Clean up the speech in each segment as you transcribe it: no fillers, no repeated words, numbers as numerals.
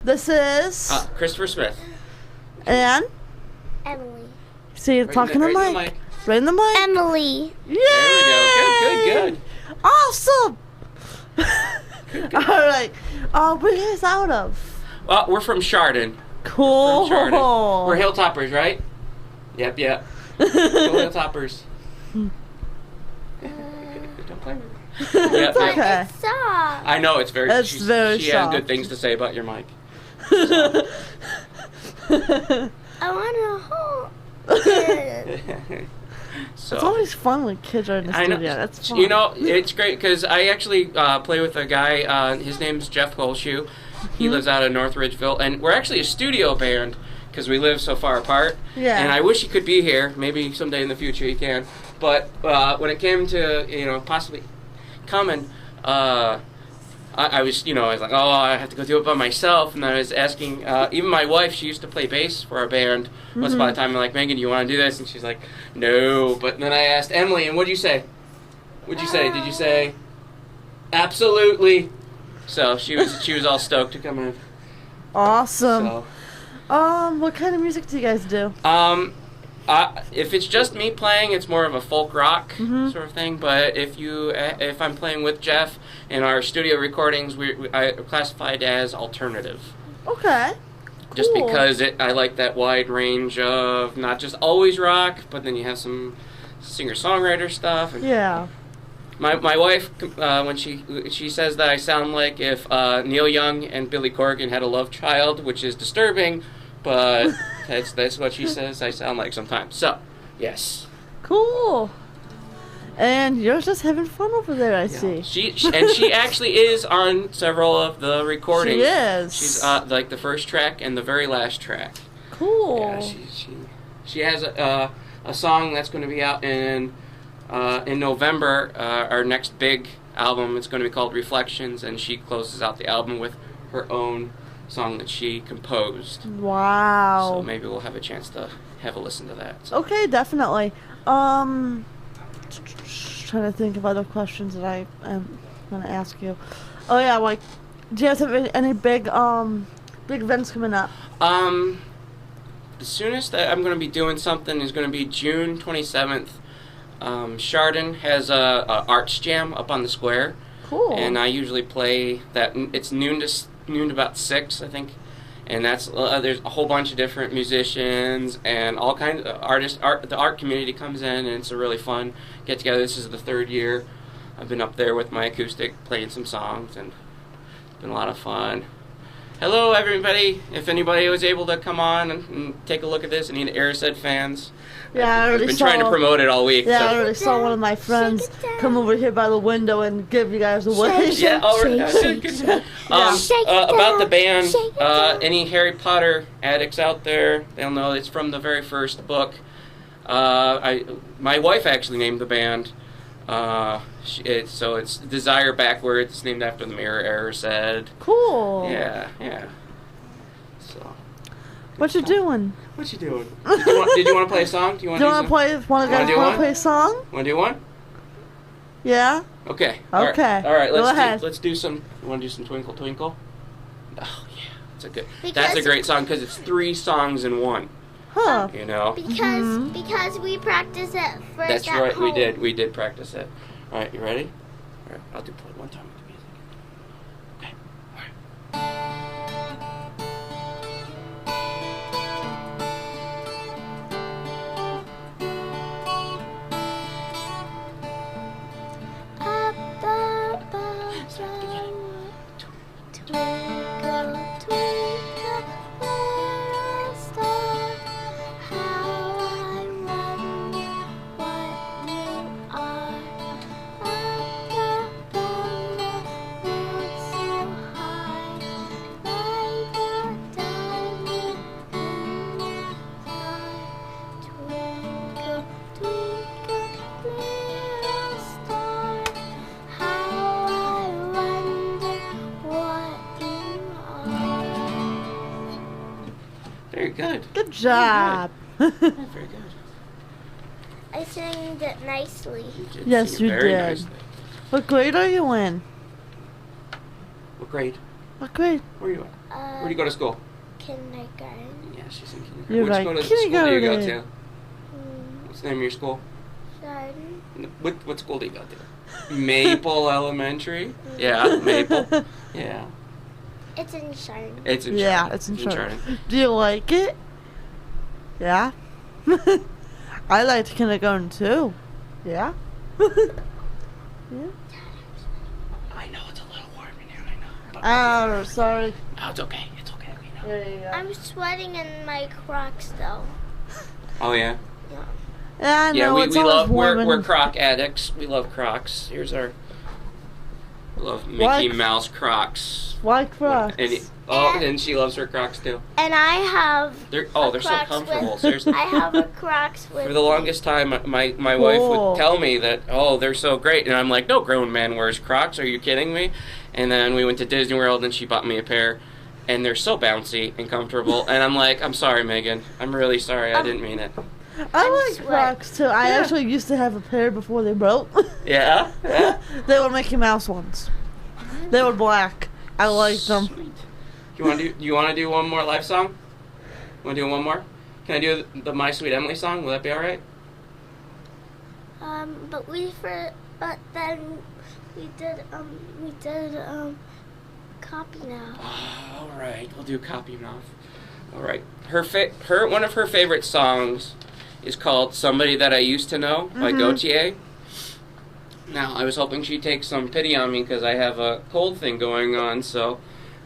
This is... Christopher Smith. And? Emily. See, you're talking to Mike. Right in the mic. Emily. Yay! There we go. Good. Awesome! Good. All right. Where are you guys out of? We're from Chardon. Cool. We're Hilltoppers, right? Yep. Go Hilltoppers. Don't play with me. It's okay. It's soft. I know, it's very soft. She has good things to say about your mic. So. I want to hold. It's always fun when kids are in the studio. That's fun. You know, it's great because I actually play with a guy. His name's Jeff Holshoe. He lives out of North Ridgeville, and we're actually a studio band because we live so far apart. Yeah. And I wish he could be here. Maybe someday in the future he can. But when it came to possibly coming, I was like, oh, I have to go do it by myself. And I was asking, even my wife, she used to play bass for our band. Once upon a time, I'm like, Megan, do you want to do this? And she's like, no. But then I asked Emily, and what'd you say? What'd you say? Did you say, absolutely? So she was all stoked to come in. Awesome. What kind of music do you guys do? If it's just me playing, it's more of a folk rock sort of thing. But if I'm playing with Jeff in our studio recordings, I classified as alternative. Okay. Cool. Just because I like that wide range of not just always rock, but then you have some singer-songwriter stuff. And yeah. My wife, when she says that I sound like if Neil Young and Billy Corgan had a love child, which is disturbing, but that's what she says I sound like sometimes. So, yes. Cool. And you're just having fun over there, I see. She actually is on several of the recordings. She is. She's like the first track and the very last track. Cool. Yeah, she has a song that's going to be out in November. Our next big album is going to be called Reflections, and she closes out the album with her own song that she composed. Wow. So maybe we'll have a chance to have a listen to that. So. Okay, definitely. Trying to think of other questions that I am going to ask you. Oh yeah, like, do you guys have any big events coming up? The soonest that I'm going to be doing something is going to be June 27th. Chardon has a arts jam up on the square. Cool. And I usually play that. It's noon to about 6, I think. And that's there's a whole bunch of different musicians and all kinds of artists. The art community comes in, and it's a really fun get together. This is the 3rd year I've been up there with my acoustic playing some songs, and it's been a lot of fun. Hello, everybody! If anybody was able to come on and take a look at this, any Erised fans. Yeah, I already I've been trying to promote it all week. Yeah, so. I already saw one of my friends come over here by the window and give you guys a wave. Yeah, about the band, any Harry Potter addicts out there, they'll know it's from the very first book. My wife actually named the band. It's Desire backwards. It's named after the mirror Erised. Cool. Yeah. So. What you doing? What you doing? Did you want to play a song? Do you want to play? Want to play a song? Want to do one? Yeah. Okay. Okay. All right. Go ahead. Let's do some. You want to do some Twinkle Twinkle? Oh yeah, that's a great song because it's 3 songs in one. Huh. You know. Because we practiced it first. That's at right. home. We did practice it. All right. You ready? All right. I'll do play one time with the music. Okay. All right. Very good. Good job. Very good. I sang it nicely. Yes, you very did. Nicely. What grade are you in? What grade? What grade? Where are you at? Where do you go to school? Kindergarten. Yeah, she's in kindergarten. You're Which right, school do you go kindergarten. to? What's the name of your school? Garden. What school do you go to? Maple Elementary? Yeah, Maple. Yeah. It's in Chardon. It's in Yeah, Chardon. it's in Chardon. Chardon. Do you like it? Yeah. I liked kindergarten too. Yeah. Yeah. I know it's a little warm in here. I know. Oh, sorry. Oh, it's okay. It's okay. We know. There you go. I'm sweating in my Crocs though. Oh yeah. Yeah, I know. Yeah, we it's always love warm we're and- Croc addicts. We love Crocs. Here's our. We love Mickey Why- Mouse Crocs. Why Crocs? And she loves her Crocs too. And I have. They're so Crocs comfortable. with- Seriously. I have a Crocs with. For the longest time, my wife Cool. would tell me that, oh, they're so great. And I'm like, no grown man wears Crocs. Are you kidding me? And then we went to Disney World and she bought me a pair. And they're so bouncy and comfortable. And I'm like, I'm sorry, Megan. I'm really sorry. I didn't mean it. I like sweat. Crocs too. I Yeah. actually used to have a pair before they broke. Yeah? Yeah? They were Mickey Mouse ones. They were black. I liked them. Sweet. Do you want to do one more live song? Want to do one more? Can I do the My Sweet Emily song? Will that be all right? But then we did copy now. All right, we'll do Copy Mouth. All right. Her one of her favorite songs is called "Somebody That I Used to Know" by Gotye. Now, I was hoping she'd take some pity on me because I have a cold thing going on, so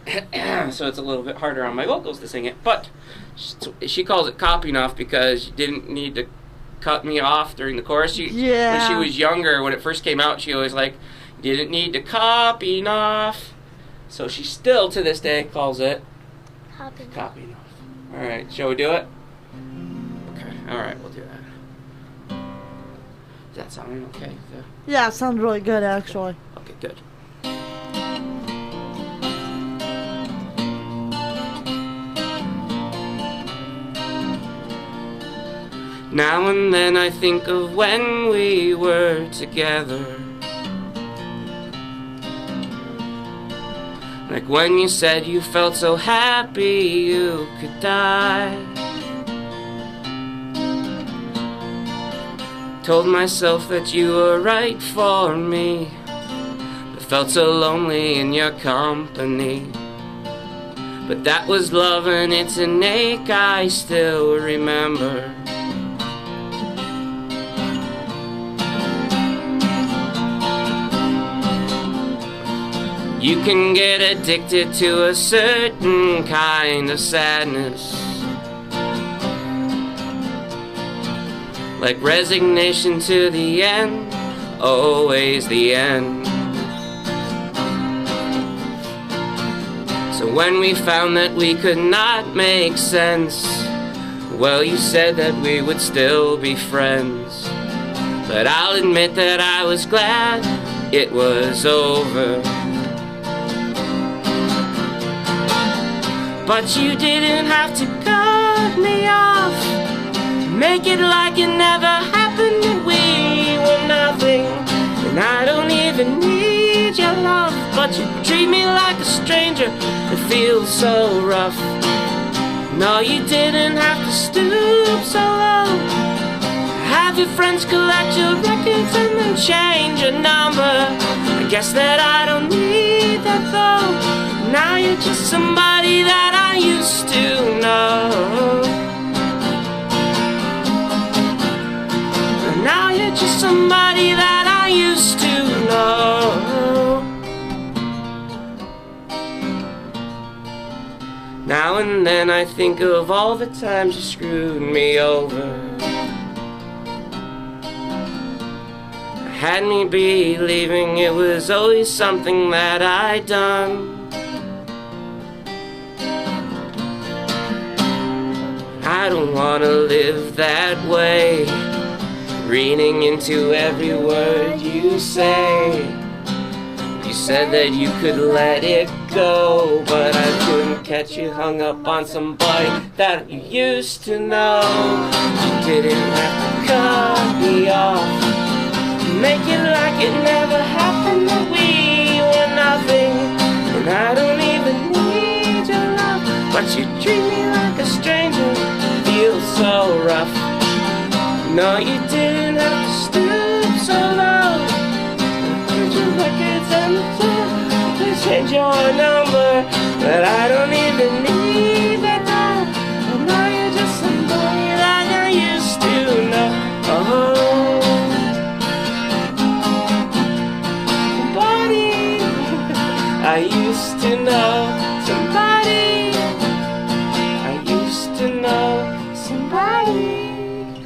so it's a little bit harder on my vocals to sing it. But she calls it "Copy Off" because you didn't need to cut me off during the chorus. When she was younger, when it first came out, she always like, didn't need to copy off. So she still, to this day, calls it Copy. "Copy Off." All right, shall we do it? Okay, all right, we'll do that. Does that sound okay? Yeah, it sounds really good actually. Okay, good. Now and then I think of when we were together, like when you said you felt so happy you could die. Told myself that you were right for me, but felt so lonely in your company. But that was love and it's an ache I still remember. You can get addicted to a certain kind of sadness, like resignation to the end, always the end. So when we found that we could not make sense, well, you said that we would still be friends. But I'll admit that I was glad it was over. But you didn't have to cut me off, make it like it never happened and we were nothing. And I don't even need your love, but you treat me like a stranger. It feels so rough. No, you didn't have to stoop so low. Have your friends collect your records and then change your number. I guess that I don't need that though. Now you're just somebody that I used to know. Now you're just somebody that I used to know. Now and then I think of all the times you screwed me over. Had me believing it was always something that I'd done. I don't wanna live that way, reading into every word you say. You said that you could let it go, but I couldn't catch you hung up on somebody that you used to know. You didn't have to cut me off, make it like it never happened, that we were nothing. And I don't even need your love. Once you treat me like a stranger, feels so rough. No, you didn't have to stoop so low. Put your records on the floor. Please change your number, but I don't even need that now. And now you're just somebody that I used to know. Oh, somebody I used to know. Somebody I used to know. Somebody.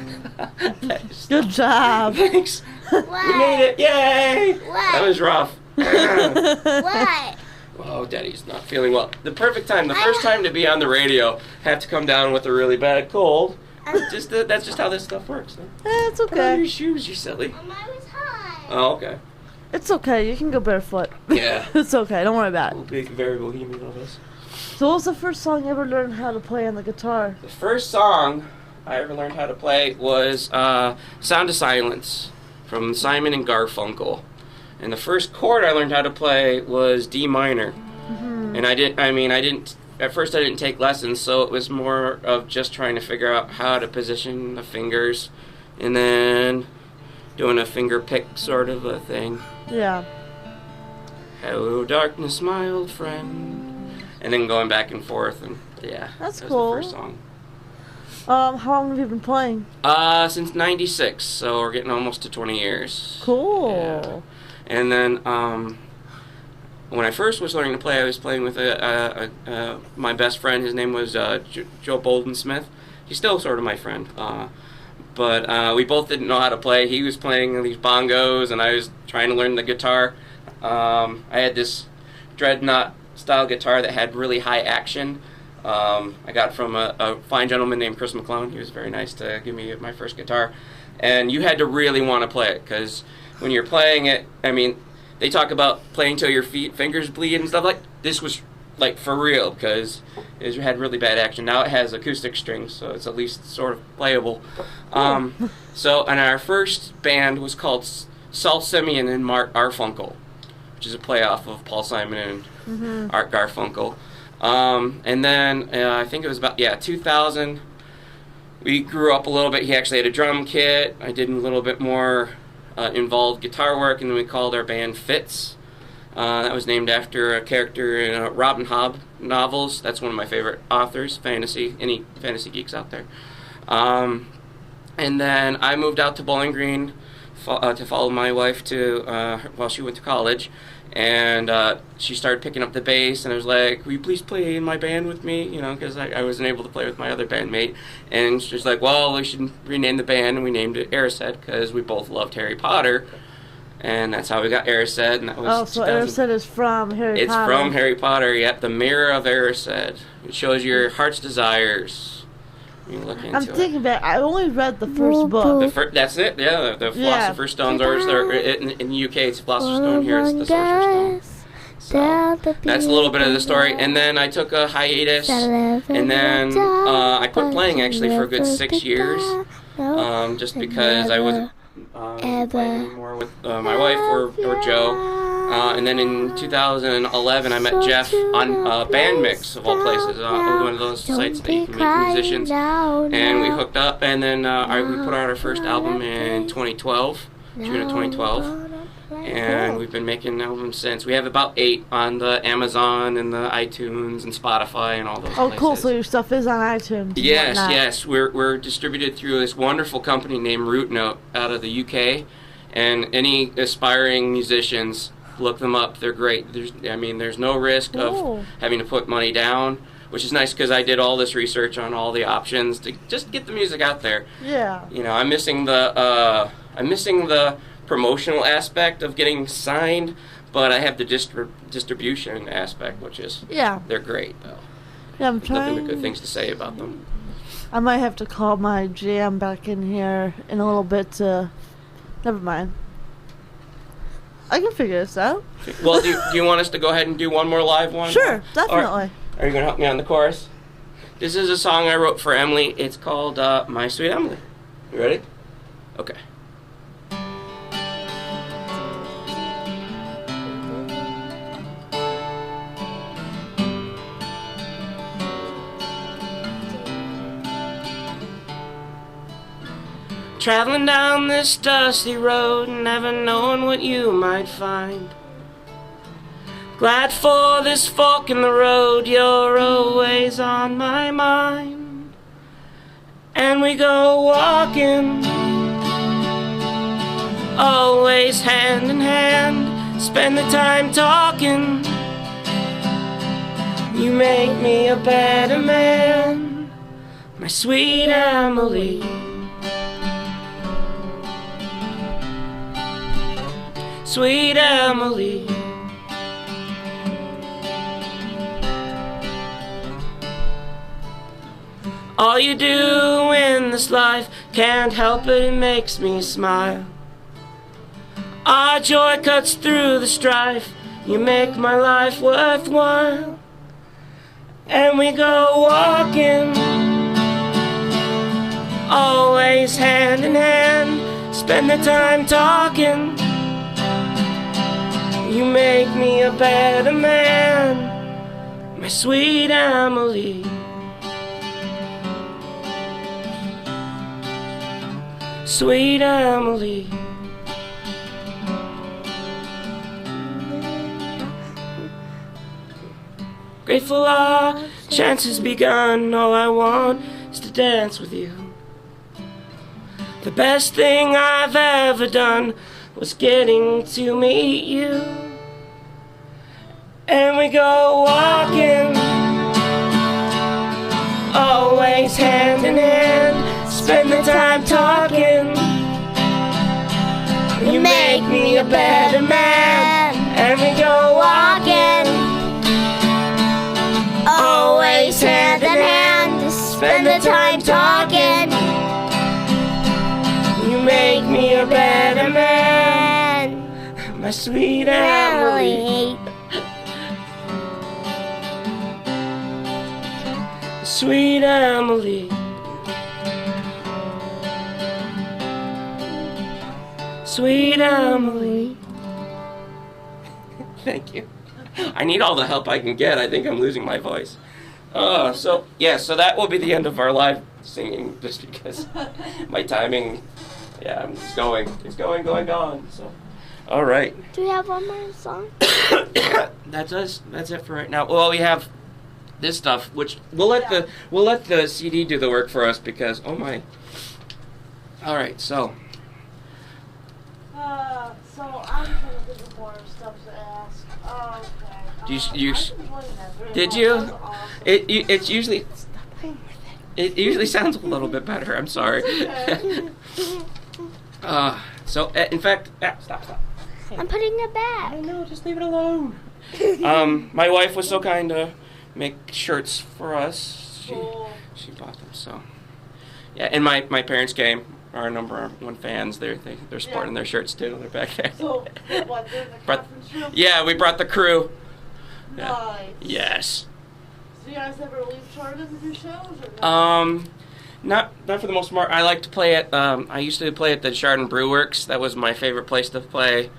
Good job. Thanks. We made it. Yay! What? That was rough. What? Oh, Daddy's not feeling well. The perfect time, the first time to be on the radio, have to come down with a really bad cold. That's just how this stuff works. Huh? It's Put on okay. your shoes, you silly. I was high. Oh, okay. It's okay. You can go barefoot. Yeah. It's okay. Don't worry about it. Big, very bohemian of us. So, what was the first song you ever learned how to play on the guitar? The first song I ever learned how to play was Sound of Silence from Simon and Garfunkel. And the first chord I learned how to play was D minor. Mm-hmm. And at first I didn't take lessons, so it was more of just trying to figure out how to position the fingers and then doing a finger pick sort of a thing. Yeah. Hello, darkness, my old friend. And then going back and forth, and yeah. That's that was cool. the first song. How long have you been playing? Since '96, so we're getting almost to 20 years. Cool. Yeah. And then, when I first was learning to play, I was playing with my best friend. His name was Joe Bolden Smith. He's still sort of my friend. But we both didn't know how to play. He was playing these bongos, and I was trying to learn the guitar. I had this dreadnought style guitar that had really high action. I got it from a fine gentleman named Chris McClone. He was very nice to give me my first guitar. And you had to really want to play it, because when you're playing it, I mean, they talk about playing till your fingers bleed and stuff like. This was like for real, because it had really bad action. Now it has acoustic strings, so it's at least sort of playable. And our first band was called Saul, Simeon, and Mark Garfunkel, which is a play off of Paul Simon and Art Garfunkel. And then I think it was about 2000. We grew up a little bit. He actually had a drum kit. I did a little bit more involved guitar work, and then we called our band Fitz. That was named after a character in Robin Hobb novels. That's one of my favorite authors, fantasy, any fantasy geeks out there. And then I moved out to Bowling Green to follow my wife while she went to college. And she started picking up the bass, and I was like, will you please play in my band with me? You know, because I wasn't able to play with my other bandmate. And she was like, well, we should rename the band, and we named it Erised, because we both loved Harry Potter. And that's how we got Erised, and that was so Erised is from Harry Potter. It's from Harry Potter, yep, the Mirror of Erised. It shows your heart's desires. You look into I'm thinking back. I only read the first book. That's it. Yeah, the Philosopher's Stones. In the UK, it's Philosopher's Stone. Here, it's the Sorcerer's Stone. So that's a little bit of the story. And then I took a hiatus, and then I quit playing actually for a good 6 years, just because I wasn't playing anymore with my wife or Joe. And then in 2011, I met Jeff on Bandmix, of all places, one of those sites that you can meet musicians. And we hooked up, and then we put out our first album in 2012, June of 2012. And we've been making albums since. We have about 8 on the Amazon and the iTunes and Spotify and all those places. Cool. So your stuff is on iTunes. Yes. We're distributed through this wonderful company named Routenote out of the UK. And any aspiring musicians, look them up. They're great. There's no risk of having to put money down, which is nice because I did all this research on all the options to just get the music out there. Yeah. You know, I'm missing the promotional aspect of getting signed, but I have the distribution aspect, which is they're great though. Yeah, I'm trying. Nothing but good things to say about them. I might have to call my jam back in here in a little bit to. Never mind. I can figure this out. Well, do you want us to go ahead and do one more live one? Sure, definitely. Are you going to help me on the chorus? This is a song I wrote for Emily. It's called My Sweet Emily. You ready? Okay. traveling down this dusty road, never knowing what you might find. Glad for this fork in the road, you're always on my mind. And we go walking, always hand in hand, spend the time talking. You make me a better man, my sweet Emily. Sweet Emily. All you do in this life, can't help it, it makes me smile. Our joy cuts through the strife, you make my life worthwhile. And we go walking, always hand in hand, spend the time talking. You make me a better man, my sweet Emily. Sweet Emily. Grateful our chances begun, all I want is to dance with you. The best thing I've ever done was getting to meet you. And we go walking, always hand in hand, spend the time talking. You make me a better man. And we go walking, always hand in hand, spend the time talking. You make me a better man, my sweet Emily. Sweet Emily. Sweet Emily. Thank you. I need all the help I can get. I think I'm losing my voice. So that will be the end of our live singing, just because my timing, it's going. So, all right. Do we have one more song? That's it for right now. Well, we have this stuff, which we'll let the CD do the work for us, because oh my. All right, so. So I'm trying to think of more stuff to ask. Okay. Did you? It's usually. It usually sounds a little bit better. I'm sorry. So in fact, stop. I'm putting it back. I know, just leave it alone. My wife was so kind to make shirts for us. She bought them, so yeah. And my parents came. Our number one fans. They're sporting their shirts too. They're back there. So what? They're the conference room? Yeah, we brought the crew. Yeah. Nice. Yes. So you guys ever leave Jordan to do shows or no? Not for the most part. I like to play at. I used to play at the Chardon Brew Works. That was my favorite place to play,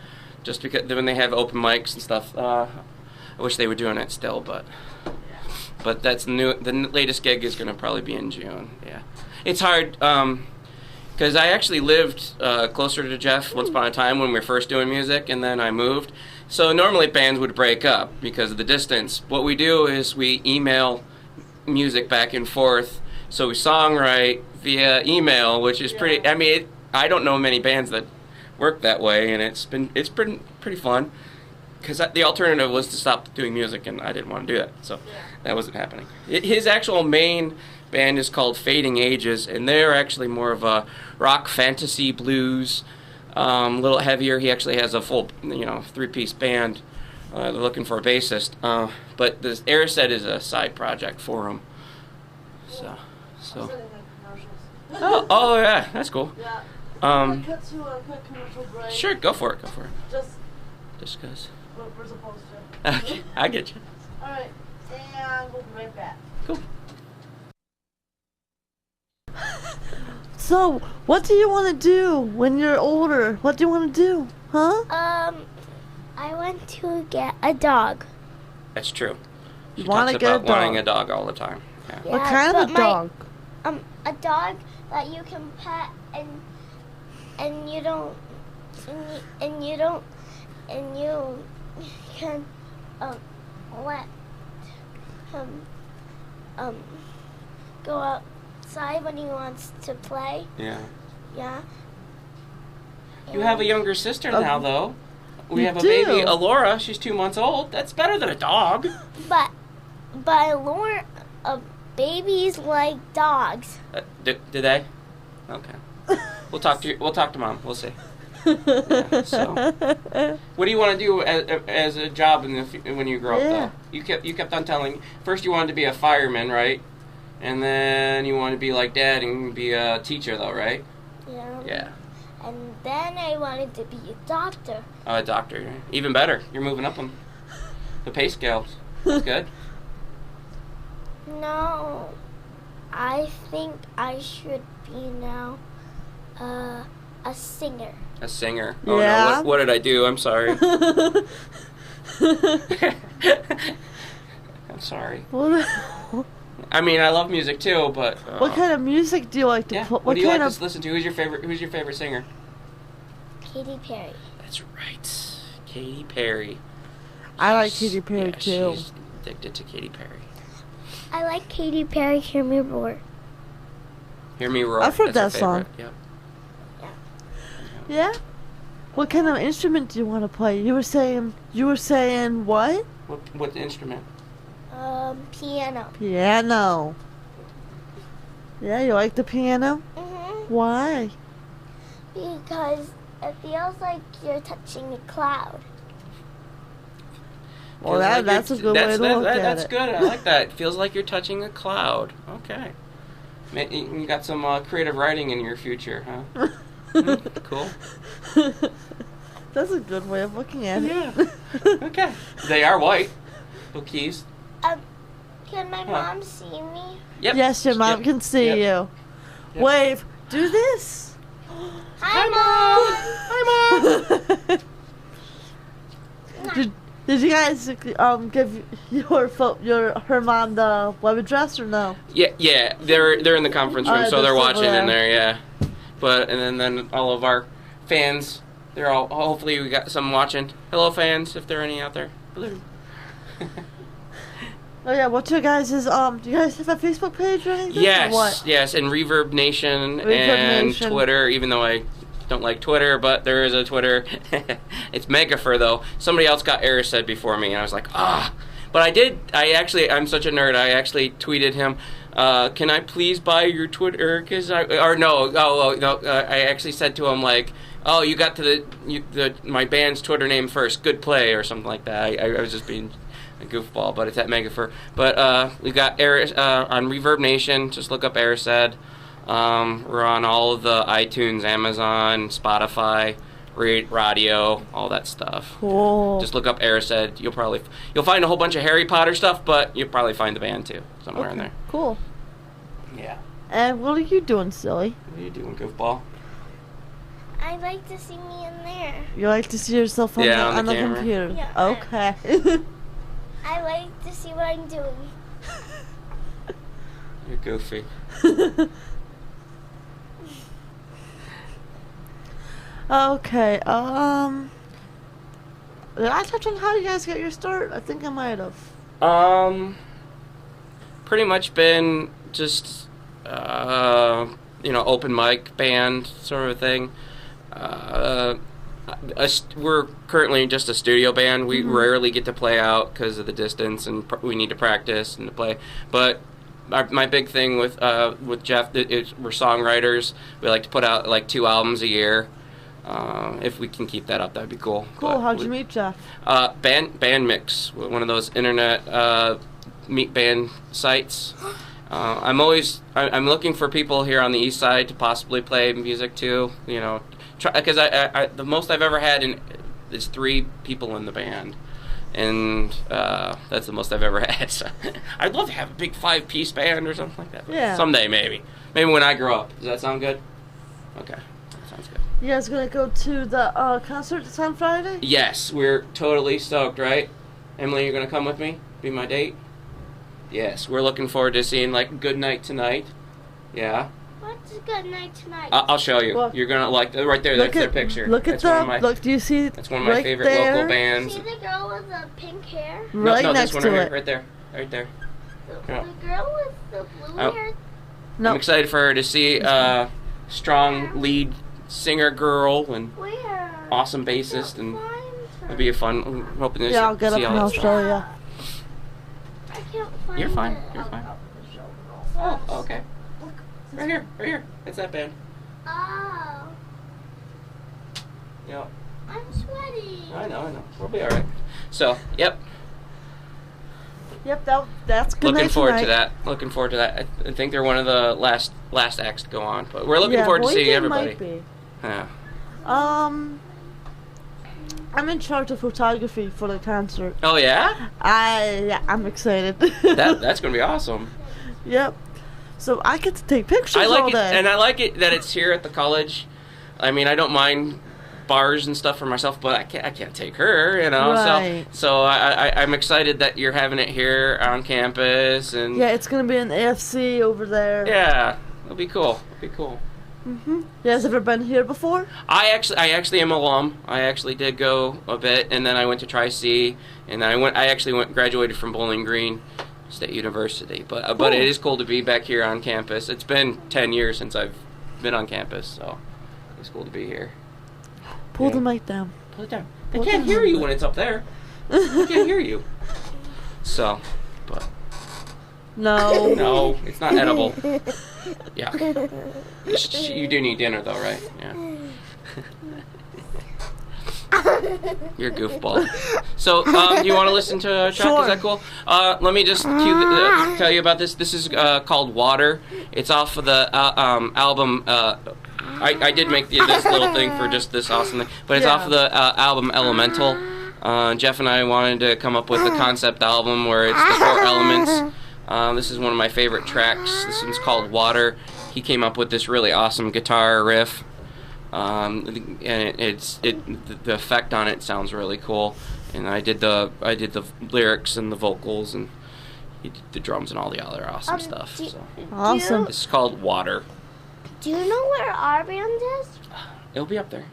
just because when they have open mics and stuff. I wish they were doing it still, but that's new. The latest gig is going to probably be in June. Yeah, it's hard. Because I actually lived closer to Jeff once upon a time when we were first doing music, and then I moved. So normally bands would break up because of the distance. What we do is we email music back and forth. So we songwrite via email, which is pretty. I mean, I don't know many bands that work that way, and it's pretty fun. Because the alternative was to stop doing music, and I didn't want to do that, so that wasn't happening. His actual main band is called Fading Ages, and they're actually more of a rock, fantasy, blues, a little heavier. He actually has a full, three-piece band. They're looking for a bassist, but this Erised is a side project for him. So. Oh yeah, that's cool. Yeah. Cut to a quick commercial break. Sure, go for it. Just because. we're supposed to. Okay, I get you. All right, and we'll be right back. Cool. So, what do you want to do when you're older? What do you want to do? Huh? I want to get a dog. That's true. She wanna talks get a about wanting dog. a dog all the time. Yeah. What kind of a dog? A dog that you can pet and and you don't, and you don't, and you can let him go outside when he wants to play. Yeah. Yeah. You have a younger sister now, though. We have a do. baby, Alora. She's 2 months old. That's better than a dog. But Lauren, babies like dogs. Do they? Okay. We'll talk to Mom. We'll see. Yeah, so, what do you want to do as a job when you grow up? Though you kept on telling. First, you wanted to be a fireman, right? And then you wanted to be like Dad and be a teacher, though, right? Yeah. Yeah. And then I wanted to be a doctor. Oh, a doctor. Even better. You're moving up on the pay scales. That's good. No, I think I should be now a singer. A singer. Oh Yeah. no! What did I do? I'm sorry. I'm sorry. I mean, I love music too, but What kind of music do you like to yeah. play? What do you like to listen to? Who's your favorite singer? Katy Perry. That's right, Katy Perry. I like Katy Perry too. She's addicted to Katy Perry. I like Katy Perry. Hear Me Roar. Hear Me Roar. I've heard That's that her favorite. song. Yep. Yeah. What kind of instrument do you want to play? You were saying what? What instrument? Piano. Piano. Yeah, you like the piano? Mhm. Why? Because it feels like you're touching a cloud. Well, that's a good way to look at it. That's good. I like that. It feels like you're touching a cloud. Okay. You got some creative writing in your future, huh? Cool. That's a good way of looking at it. Yeah. Okay. They are white. Little keys. Can my mom see me? Yep. Yes, your mom can see you. Yep. Wave. Do this. Hi, Mom. Hi, Did you guys give her mom the web address or no? Yeah. They're in the conference room, so they're watching in there. Yeah. But and then all of our fans, they're all. Hopefully, we got some watching. Hello, fans, if there are any out there. Hello. Oh yeah, what's your guys' do you guys have a Facebook page or anything? Yes, or what? yes, and Revernation and Revernation. Twitter, even though I don't like Twitter, but there is a Twitter. It's Megafer, though. Somebody else got Erised before me, and I was like, But I'm such a nerd, I actually tweeted him, can I please buy your Twitter? I actually said to him, like, oh, you got to my band's Twitter name first, good play, or something like that. I was just being a goofball, but it's at Megafer. But we got on Revernation. Just look up Erised. We're on all of the iTunes, Amazon, Spotify, Rdio, all that stuff. Cool. Just look up Erised. You'll find a whole bunch of Harry Potter stuff, but you'll probably find the band too somewhere in there. Cool. Yeah. And what are you doing, silly? What are you doing, goofball? I'd like to see me in there. You like to see yourself on the camera. computer? Yeah. Okay. I like to see what I'm doing. You're goofy. Okay. Did I touch on how you guys get your start? I think I might have. Pretty much been just open mic band sort of thing. We're currently just a studio band. We rarely get to play out because of the distance, and we need to practice and to play. But my big thing with Jeff is we're songwriters. We like to put out like 2 albums a year. If we can keep that up, that'd be cool. Cool. How'd you meet Jeff? Band Mix, one of those internet meet band sites. I'm looking for people here on the east side to possibly play music too. Because I the most I've ever had is 3 people in the band, and that's the most I've ever had. So I'd love to have a big 5-piece band or something like that. Yeah. Someday maybe when I grow up. Does that sound good? Okay, that sounds good. You guys gonna go to the concert that's on Friday? Yes, we're totally stoked, right? Emily, you're gonna come with me? Be my date? Yes, we're looking forward to seeing like Good Night Tonight. Yeah. What's good night tonight? I'll show you. Look. You're gonna like right there. That's their picture. Look at that's look. Do you see? That's one of my right favorite there? local bands. See the girl with the pink hair? Right no, next this one to right it. here, right there. Yeah. The girl with the blue Oh. hair. No. I'm excited for her to see strong lead singer girl and Where? awesome bassist, and Find her. it'll be a fun. I'm hoping to Yeah, I'll get up see and all I'll that stuff. show you. I can't find You're fine. it. You're fine. Oh. Oh, okay. Right here. It's that band. Oh. Yeah. I'm sweaty. I know. We'll be all right. So, yep. Yep, that's good. Looking night forward tonight. to that. Looking forward to that. I think they're one of the last acts to go on, but we're looking Yeah, forward to Boy seeing Band everybody. might be. Yeah. I'm in charge of photography for the concert. Oh yeah? I'm excited. That's gonna be awesome. Yep. So I get to take pictures I all like it, day. and I like it that it's here at the college. I mean, I don't mind bars and stuff for myself, but I can't take her, you know. Right. So I'm excited that you're having it here on campus, and Yeah, it's gonna be an AFC over there. yeah, it'll be cool. You guys ever been here before? I actually am alum. I actually did go a bit, and then I went to Tri-C, and then I actually graduated from Bowling Green State University. But Cool. it is cool to be back here on campus. It's been 10 years since I've been on campus, so it's cool to be here. Pull Yeah. the mic down. Pull it down. They Pull it can't down. hear you when it's up there. They can't hear you. So, but No. no, it's not edible. Yeah. You do need dinner though, right? Yeah. You're a goofball. So, you want to listen to a track? Sure. Is that cool? Let me just tell you about this. This is called Water. It's off of the album. I did make this little thing for just this awesome thing, but it's Yeah. off of the album Elemental. Jeff and I wanted to come up with a concept album where it's the 4 elements. This is one of my favorite tracks. This one's called Water. He came up with this really awesome guitar riff. And the effect on it sounds really cool, and I did the lyrics and the vocals, and he did the drums and all the other awesome stuff. So Awesome. this is called Water. Do you know where our band is? It'll be up there.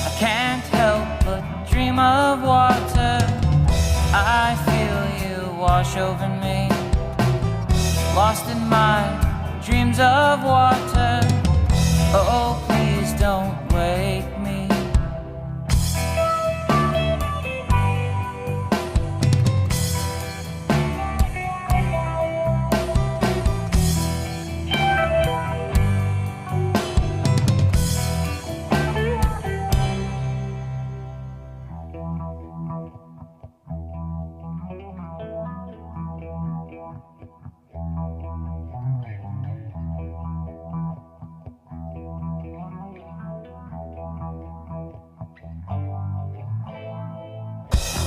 I can't help but dream of water. I feel you wash over me. Lost in my dreams of water. Oh, please don't wake me.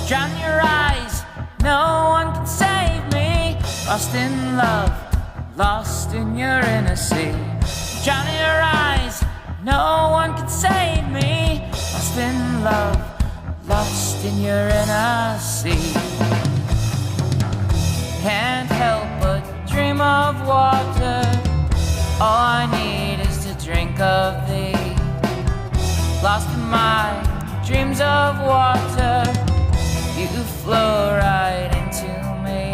Drown your eyes, no one can save me. Lost in love, lost in your inner sea. Drown your eyes, no one can save me. Lost in love, lost in your inner sea. Can't help but dream of water. All I need is to drink of thee. Lost in my dreams of water. You flow right into me.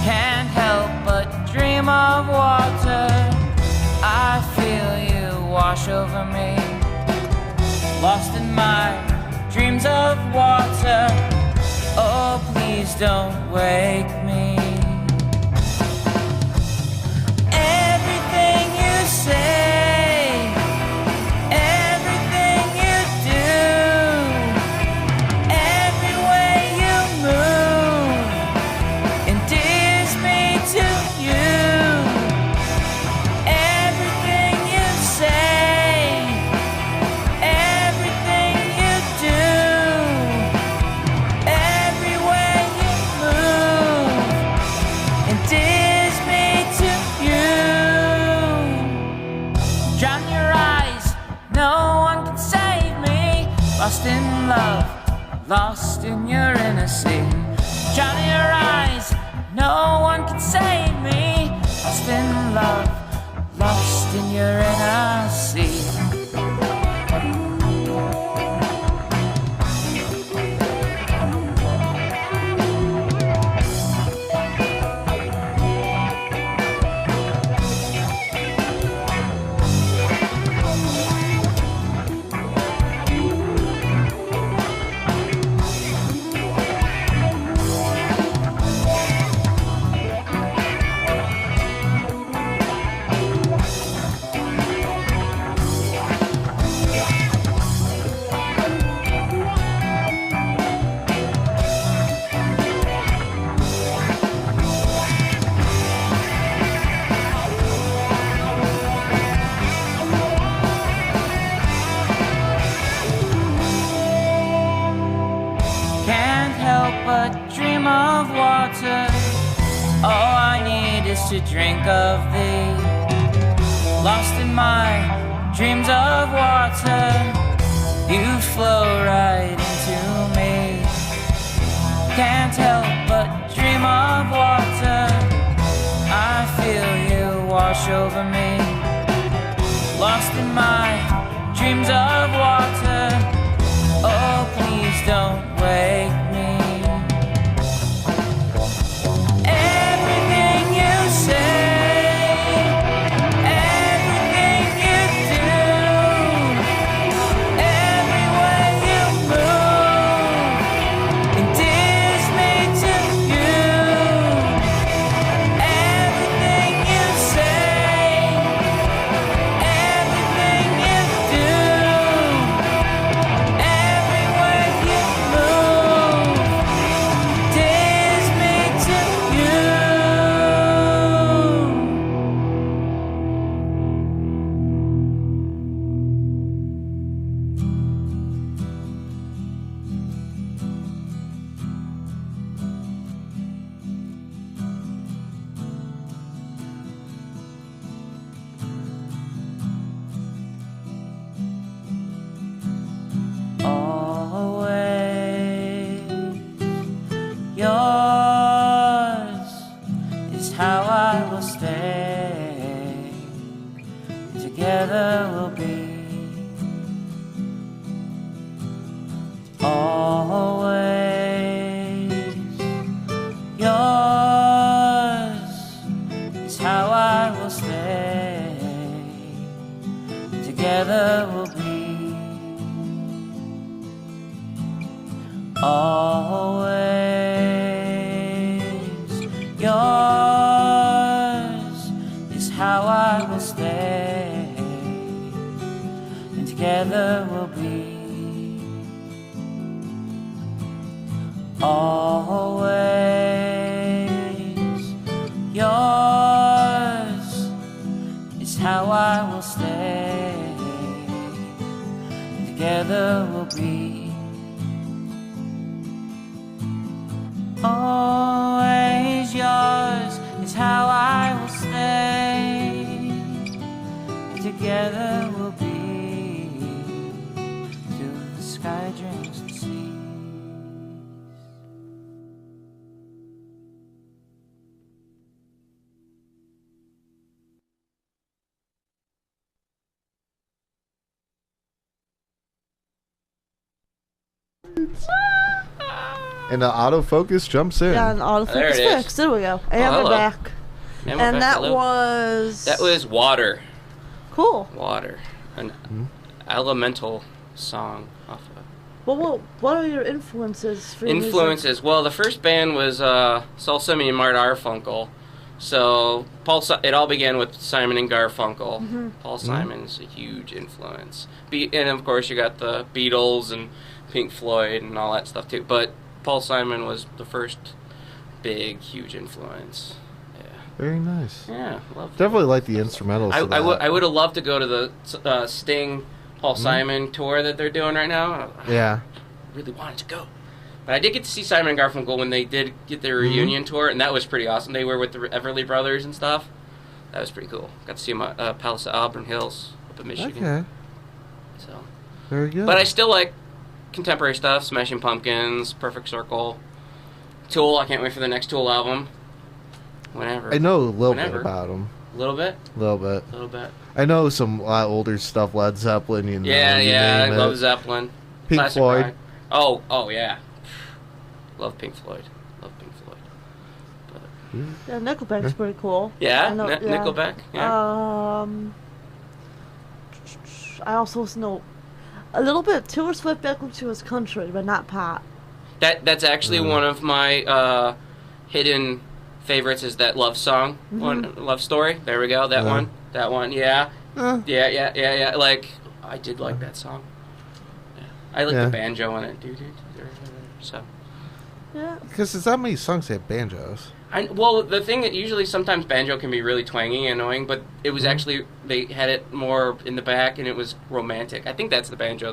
Can't help but dream of water. I feel you wash over me. Lost in my dreams of water. Oh, please don't wake me. Everything you say, everything you do, every way you move endears me to you. Everything you say, Drown your eyes, no one can save me. Lost in love, lost in your inner sea. Drown your eyes, no one can save me. Lost in love, lost in your inner sea. All I need is to drink of thee. Lost in my dreams of water, you flow right into me. Can't help but dream of water. I feel you wash over me. Lost in my dreams of water. Oh, please don't wake me. Always yours is how I will stay. Together we'll be till the sky drinks the sea. And the autofocus jumps in. Yeah, and autofocus There it is. fixed. There we go. And hello. we're back. And we're And back. that Hello. was Water. cool. Water. An elemental song off of Well, what are your influences for your music? Influences. Well, the first band was Saul, Simeon, and Mart Garfunkel. So it all began with Simon and Garfunkel. Paul Simon's a huge influence. And of course you got the Beatles and Pink Floyd and all that stuff too. But Paul Simon was the first big, huge influence. Yeah. Very nice. Yeah, love Definitely like the instrumentals. to that. I would have loved to go to the Sting Paul Simon tour that they're doing right now. Yeah. I really wanted to go. But I did get to see Simon and Garfunkel when they did get their reunion tour, and that was pretty awesome. They were with the Everly Brothers and stuff. That was pretty cool. Got to see them at Palace of Auburn Hills up of Michigan. Okay. So, Very good. but I still like contemporary stuff. Smashing Pumpkins, Perfect Circle, Tool. I can't wait for the next Tool album. Whenever. I know a little Whenever. bit about them. A little bit. A little bit. A little bit. I know some older stuff, Led Zeppelin, you know. Yeah, you I name love it. Zeppelin. Pink Classic Floyd. rock. Oh yeah. Love Pink Floyd. Love Pink Floyd. Yeah, Nickelback's pretty cool. Yeah, I know- Nickelback. Yeah. I also listen to a little bit of Taylor Swift back when she was country, but not pop. That's actually one of my hidden favorites. Is that love song, one love story? There we go. That one. That one. Yeah. Yeah. Like I did like that song. Yeah. I like the banjo in it, dude. So. Yeah. Because there's not many songs that have banjos. Well, the thing that usually sometimes banjo can be really twangy and annoying, but it was actually they had it more in the back and it was romantic. I think that's the banjo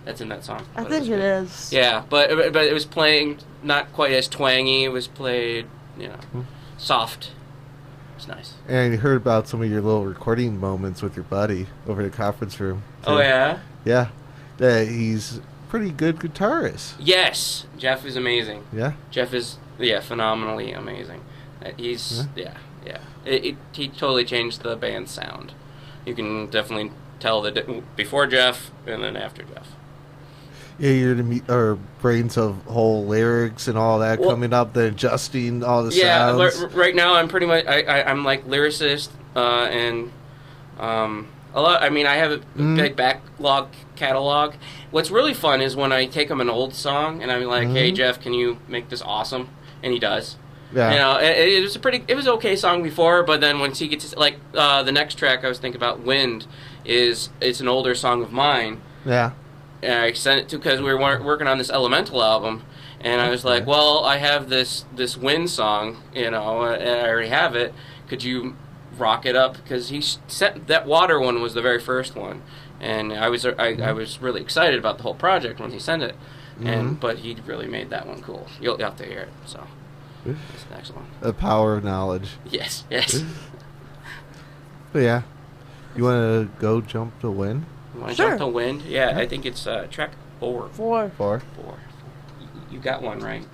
that's in that song. I think it is. Yeah, but it was playing not quite as twangy. It was played, soft. It's nice. And you heard about some of your little recording moments with your buddy over at the conference room. Oh yeah. Yeah, he's a pretty good guitarist. Yes, Jeff is amazing. Yeah. Jeff is phenomenally amazing. He's he totally changed the band's sound. You can definitely tell the before Jeff and then after Jeff. Yeah, you're the brains of whole lyrics and all that coming up, then adjusting all the sounds. Yeah, right now I'm pretty much I'm like lyricist and a lot. I mean, I have a big backlog catalog. What's really fun is when I take him an old song and I'm like, "Hey Jeff, can you make this awesome?" And he does. Yeah. It was it was an okay song before, but then once he gets like the next track I was thinking about, "Wind," it's an older song of mine. Yeah. And I sent it to because we were working on this Elemental album, and I was like, "Well, I have this Wind song, and I already have it. Could you rock it up?" Because he sent that Water one was the very first one, and I was really excited about the whole project when he sent it, but he really made that one cool. You'll have to hear it. So it's the next one. The power of knowledge. Yes. But yeah, you want to go jump to Wind? You want to Sure. jump to Wind? Yeah, I think it's track 4. 4. 4. You got one right.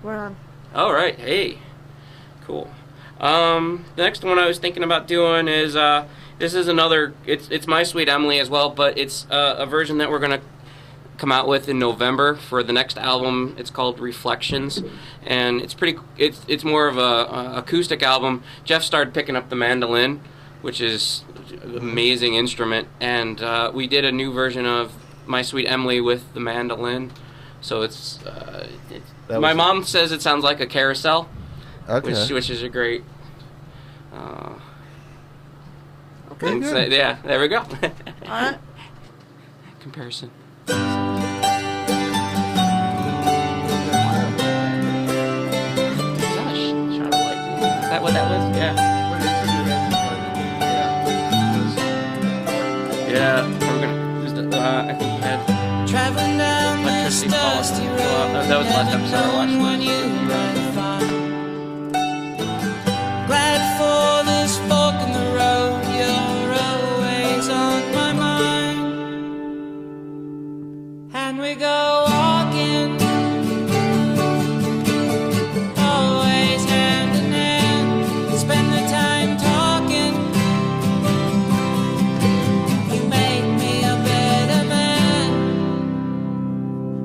We're on. All right. Hey. Cool. The next one I was thinking about doing is this is another. It's My Sweet Emily as well, but it's a version that we're gonna come out with in November for the next album. It's called Reflections, and it's more of a acoustic album. Jeff started picking up the mandolin, which is an amazing instrument, and we did a new version of My Sweet Emily with the mandolin. So my mom says it sounds like a carousel, which is a great. Okay, good. Yeah, there we go. Alright. Comparison. Is that what that was? Yeah. Yeah. We're gonna. I think he had Traveling down this electricity dusty falling. road, That was the last episode I watched. knowing what you might find. Glad for this fork in the road, you're always on my mind. And we go walking, always hand in hand, spend the time talking. You make me a better man,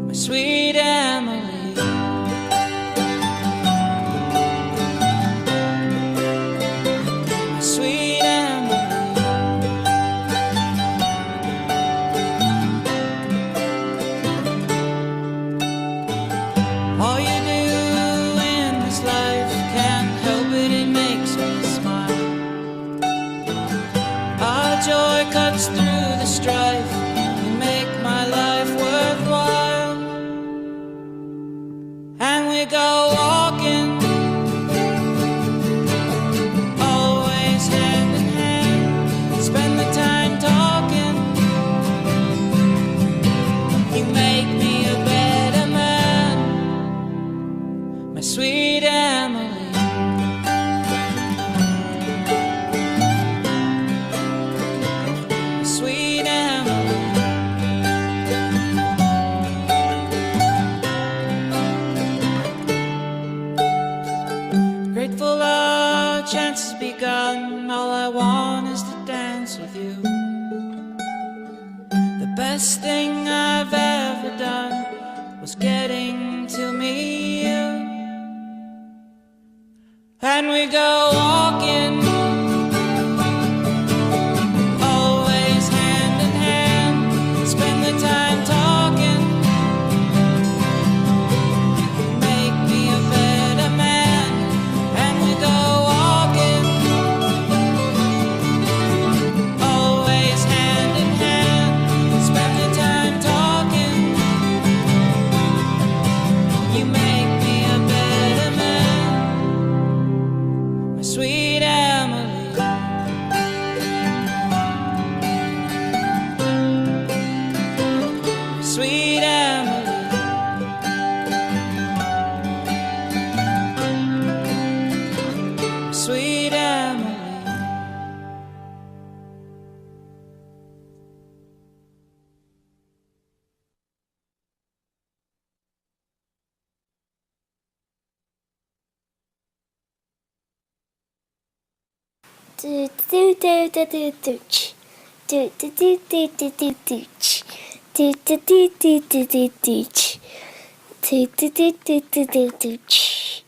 my sweet Emily. My sweet Emily. All you do in this life can't help it, it makes me smile. Our joy cuts through the strife, you make my life worthwhile. And we go walking, always hand in hand, spend the time talking. You make me a better man, my sweet Emily. My sweet Emily. Grateful our chance has begun. All I want is to dance with you. The best thing I've ever done was getting to meet you. And we go walking, always hand in hand, spend the time talking. You make me a better man, and we go walking, always hand in hand, spend the time talking. You make me a better man, my sweet Emily. Sweet Emily. Sweet Emily. Do do do do do do ch. Do do do do do do do ch. Do do do do do do do ch. Do do do do do do do ch.